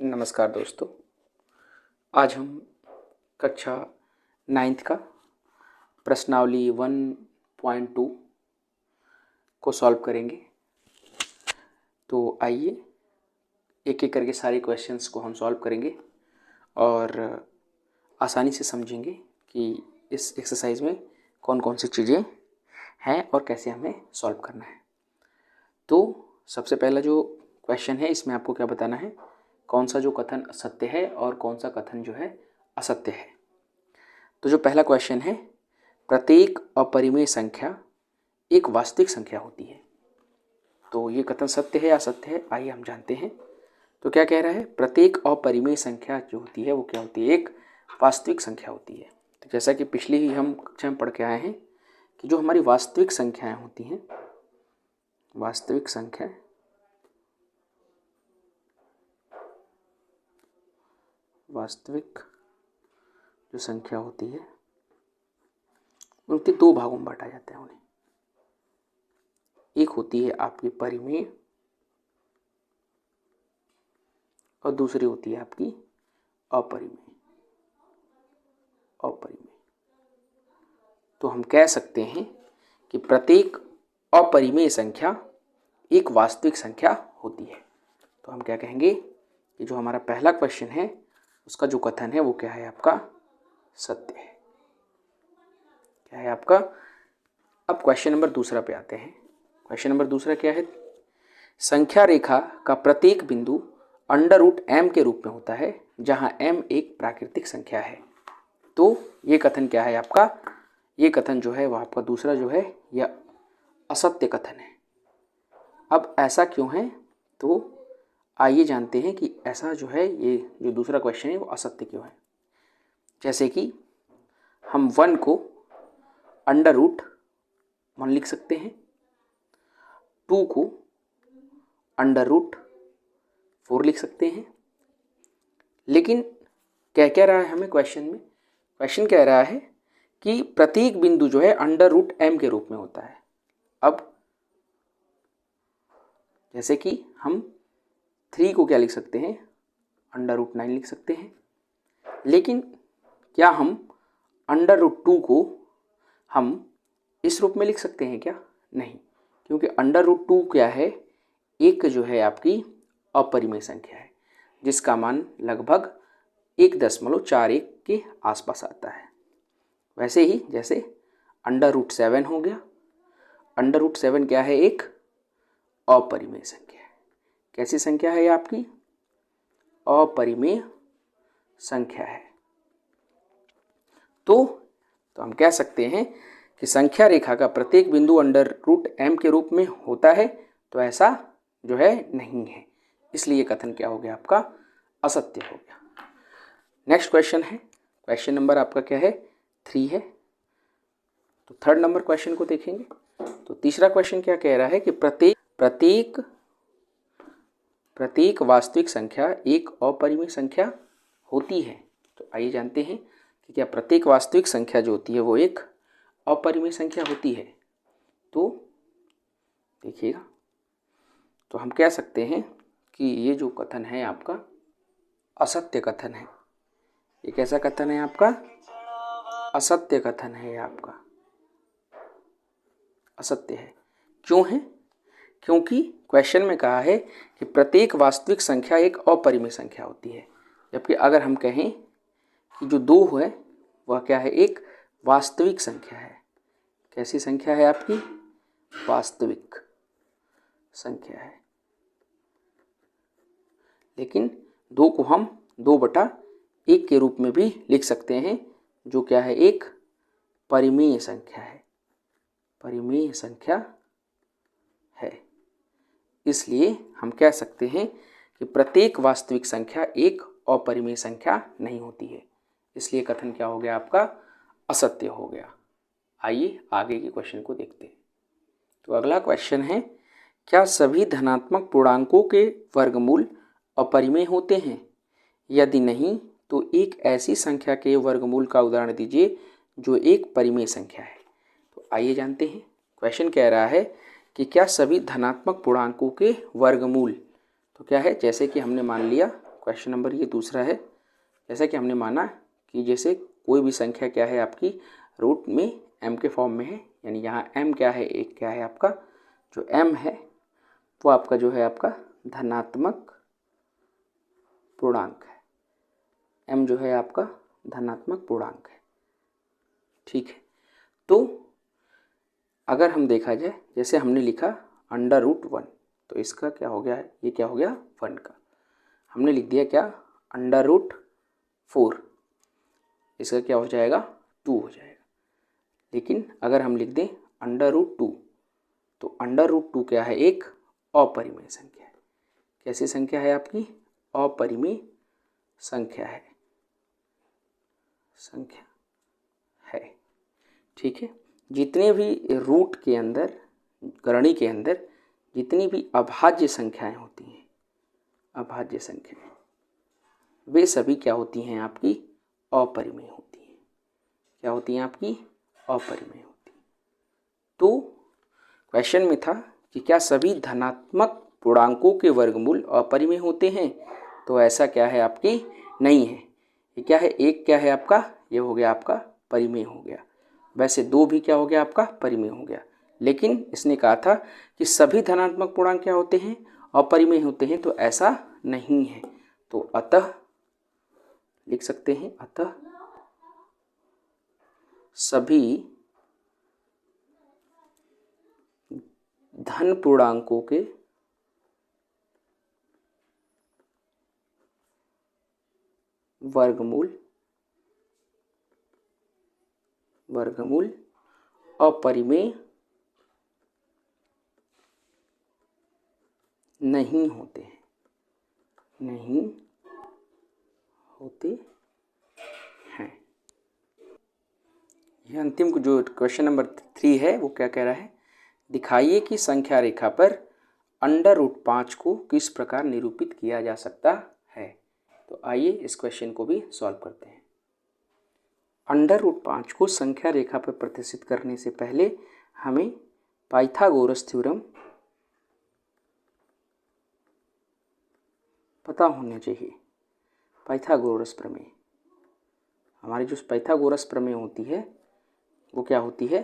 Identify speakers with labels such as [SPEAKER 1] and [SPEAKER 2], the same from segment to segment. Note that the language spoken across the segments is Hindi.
[SPEAKER 1] नमस्कार दोस्तों, आज हम कक्षा 9th का प्रश्नावली 1.2 को सॉल्व करेंगे। तो आइए एक एक करके सारे क्वेश्चंस को हम सॉल्व करेंगे और आसानी से समझेंगे कि इस एक्सरसाइज में कौन कौन सी चीज़ें हैं और कैसे हमें सॉल्व करना है। तो सबसे पहला जो क्वेश्चन है, इसमें आपको क्या बताना है, कौन सा जो कथन सत्य है और कौन सा कथन जो है असत्य है। तो जो पहला क्वेश्चन है, प्रत्येक अपरिमेय संख्या एक वास्तविक संख्या होती है। तो ये कथन सत्य है या असत्य है, आइए हम जानते हैं। तो क्या कह रहा है, प्रत्येक अपरिमेय संख्या जो होती है वो क्या होती है, एक वास्तविक संख्या होती है। तो जैसा कि पिछली ही हम कक्षा में पढ़ के आए हैं कि जो हमारी वास्तविक संख्याएं होती हैं, वास्तविक संख्या वास्तविक जो संख्या होती है उनके दो भागों में बांटा जाता है उन्हें। एक होती है आपकी परिमेय और दूसरी होती है आपकी अपरिमेय। तो हम कह सकते हैं कि प्रत्येक अपरिमेय संख्या एक वास्तविक संख्या होती है। तो हम क्या कहेंगे कि जो हमारा पहला क्वेश्चन है उसका जो कथन है वो क्या है, आपका सत्य है। क्या है आपका। अब क्वेश्चन नंबर दूसरा पे आते हैं। क्वेश्चन नंबर दूसरा क्या है, संख्या रेखा का प्रत्येक बिंदु √m के रूप में होता है जहां m एक प्राकृतिक संख्या है। तो ये कथन क्या है आपका, ये कथन जो है वह आपका दूसरा जो है यह असत्य कथन है। अब ऐसा क्यों है, तो आइए जानते हैं कि ऐसा जो है, ये जो दूसरा क्वेश्चन है वो असत्य क्यों है। जैसे कि हम 1 को √1 लिख सकते हैं, 2 को √4 लिख सकते हैं। लेकिन क्या रहा है हमें क्वेश्चन में, क्वेश्चन कह रहा है कि प्रत्येक बिंदु जो है √m के रूप में होता है। अब जैसे कि हम 3 को क्या लिख सकते हैं, √9 लिख सकते हैं। लेकिन क्या हम √2 को हम इस रूप में लिख सकते हैं क्या, नहीं, क्योंकि √2 क्या है, एक जो है आपकी अपरिमेय संख्या है जिसका मान लगभग 1.41 के आसपास आता है। वैसे ही जैसे √7 हो गया, √7 क्या है, एक अपरिमेय संख्या है। कैसी संख्या है ये आपकी, अपरिमेय संख्या है। तो हम कह सकते हैं कि संख्या रेखा का प्रत्येक बिंदु √m के रूप में होता है, तो ऐसा जो है नहीं है, इसलिए कथन क्या हो गया आपका, असत्य हो गया। नेक्स्ट क्वेश्चन है, क्वेश्चन नंबर आपका क्या है, 3 है। तो थर्ड नंबर क्वेश्चन को देखेंगे। तो तीसरा क्वेश्चन क्या कह रहा है कि प्रत्येक वास्तविक संख्या एक अपरिमेय संख्या होती है। तो आइए जानते हैं कि क्या प्रत्येक वास्तविक संख्या जो होती है वो एक अपरिमेय संख्या होती है। तो देखिएगा, तो हम कह सकते हैं कि ये जो कथन है आपका असत्य कथन है। ये कैसा कथन है आपका, असत्य कथन है आपका, असत्य है। क्यों है, क्योंकि क्वेश्चन में कहा है कि प्रत्येक वास्तविक संख्या एक अपरिमेय संख्या होती है, जबकि अगर हम कहें कि जो 2 है वह क्या है, एक वास्तविक संख्या है। कैसी संख्या है आपकी, वास्तविक संख्या है। लेकिन 2 को हम 2/1 के रूप में भी लिख सकते हैं, जो क्या है, एक परिमेय संख्या है, परिमेय संख्या है। इसलिए हम कह सकते हैं कि प्रत्येक वास्तविक संख्या एक अपरिमेय संख्या नहीं होती है, इसलिए कथन क्या हो गया आपका, असत्य हो गया। आइए आगे के क्वेश्चन को देखते हैं। तो अगला क्वेश्चन है, क्या सभी धनात्मक पूर्णांकों के वर्गमूल अपरिमेय होते हैं, यदि नहीं तो एक ऐसी संख्या के वर्गमूल का उदाहरण दीजिए जो एक परिमेय संख्या है। तो आइए जानते हैं, क्वेश्चन कह रहा है कि क्या सभी धनात्मक पूर्णांकों के वर्गमूल, तो क्या है, जैसे कि हमने मान लिया क्वेश्चन नंबर ये दूसरा है। जैसा कि हमने माना कि जैसे कोई भी संख्या क्या है आपकी रूट में m के फॉर्म में है, यानी यहाँ m क्या है, एक क्या है आपका जो m है वो आपका जो है आपका धनात्मक पूर्णांक है। m जो है आपका धनात्मक पूर्णांक है। ठीक है, तो अगर हम देखा जाए जैसे हमने लिखा √1, तो इसका क्या हो गया, ये क्या हो गया 1 का। हमने लिख दिया क्या √4, इसका क्या हो जाएगा 2 हो जाएगा। लेकिन अगर हम लिख दें √2, तो √2 क्या है, एक अपरिमेय संख्या है। कैसी संख्या है आपकी, अपरिमेय संख्या है, ठीक है। जितने भी रूट के अंदर, गणनी के अंदर जितनी भी अभाज्य संख्याएं होती हैं, अभाज्य संख्याएं, वे सभी क्या होती हैं आपकी अपरिमेय होती हैं। क्या होती हैं आपकी अपरिमेय होती हैं। तो क्वेश्चन में था कि क्या सभी धनात्मक पूर्णांकों के वर्गमूल अपरिमेय होते हैं, तो ऐसा क्या है आपकी नहीं है। ये क्या है, एक क्या है आपका, ये हो गया आपका परिमेय हो गया। वैसे 2 भी क्या हो गया आपका परिमेय हो गया। लेकिन इसने कहा था कि सभी धनात्मक पूर्णांक क्या होते हैं, अपरिमेय होते हैं, तो ऐसा नहीं है। तो अतः लिख सकते हैं, अतः सभी धन पूर्णांकों के वर्गमूल अपरिमेय नहीं होते हैं, नहीं होते हैं। यह अंतिम जो क्वेश्चन नंबर 3 है वो क्या कह रहा है, दिखाइए कि संख्या रेखा पर √5 को किस प्रकार निरूपित किया जा सकता है। तो आइए इस क्वेश्चन को भी सॉल्व करते हैं। √5 को संख्या रेखा पर प्रतिष्ठित करने से पहले हमें पाइथागोरस थ्योरम पता होना चाहिए। पाइथागोरस प्रमेय, हमारी जो पाइथागोरस प्रमेय होती है वो क्या होती है,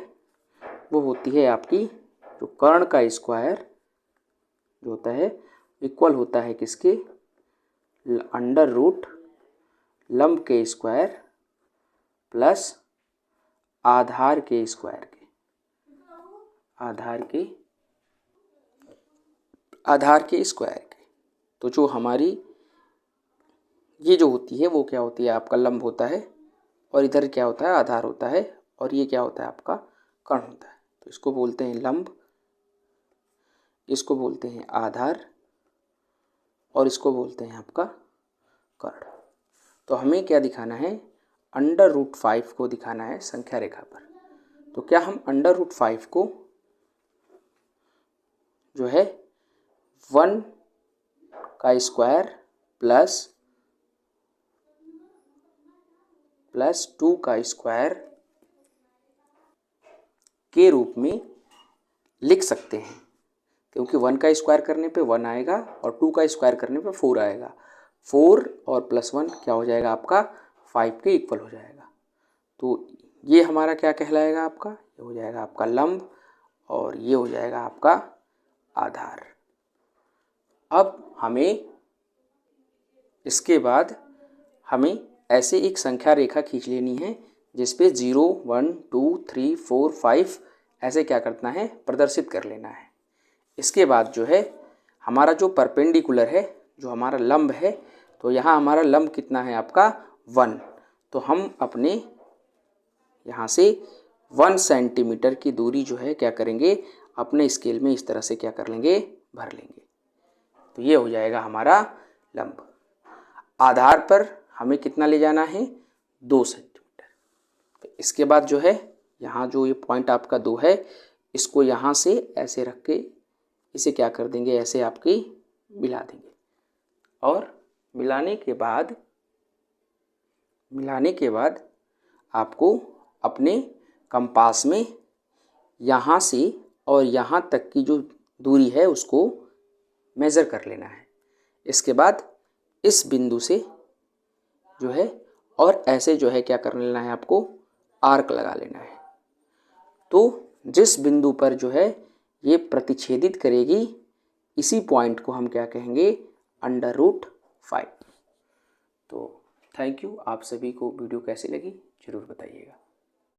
[SPEAKER 1] वो होती है आपकी जो कर्ण का स्क्वायर जो होता है इक्वल होता है किसके, √ लंब के स्क्वायर प्लस आधार के स्क्वायर के, आधार के स्क्वायर के। तो जो हमारी ये जो होती है वो क्या होती है, आपका लंब होता है, और इधर क्या होता है आधार होता है, और ये क्या होता है आपका कर्ण होता है। तो इसको बोलते हैं लंब, इसको बोलते हैं आधार, और इसको बोलते हैं आपका कर्ण। तो हमें क्या दिखाना है, √5 को दिखाना है संख्या रेखा पर। तो क्या हम √5 को जो है 1 का स्क्वायर प्लस 2 का स्क्वायर के रूप में लिख सकते हैं, क्योंकि 1 का स्क्वायर करने पे 1 आएगा और 2 का स्क्वायर करने पे 4 आएगा। 4 और +1 क्या हो जाएगा आपका 5 के इक्वल हो जाएगा। तो ये हमारा क्या कहलाएगा आपका, ये हो जाएगा आपका लंब, और ये हो जाएगा आपका आधार। अब हमें इसके बाद हमें ऐसे एक संख्या रेखा खींच लेनी है जिसपे 0, 1, 2, 3, 4, 5 ऐसे क्या करना है, प्रदर्शित कर लेना है। इसके बाद जो है हमारा जो परपेंडिकुलर है, जो हमारा लंब है, तो यहाँ हमारा लंब कितना है आपका 1। तो हम अपने यहाँ से 1 सेंटीमीटर की दूरी जो है क्या करेंगे, अपने स्केल में इस तरह से क्या कर लेंगे, भर लेंगे। तो ये हो जाएगा हमारा लंब। आधार पर हमें कितना ले जाना है, 2 सेंटीमीटर। तो इसके बाद जो है यहाँ जो ये पॉइंट आपका 2 है, इसको यहाँ से ऐसे रख के इसे क्या कर देंगे, ऐसे आपकी मिला देंगे। और मिलाने के बाद आपको अपने कंपास में यहाँ से और यहाँ तक की जो दूरी है उसको मेज़र कर लेना है। इसके बाद इस बिंदु से जो है और ऐसे जो है क्या कर लेना है आपको, आर्क लगा लेना है। तो जिस बिंदु पर जो है ये प्रतिच्छेदित करेगी, इसी पॉइंट को हम क्या कहेंगे, √5। तो थैंक यू। आप सभी को वीडियो कैसी लगी ज़रूर बताइएगा।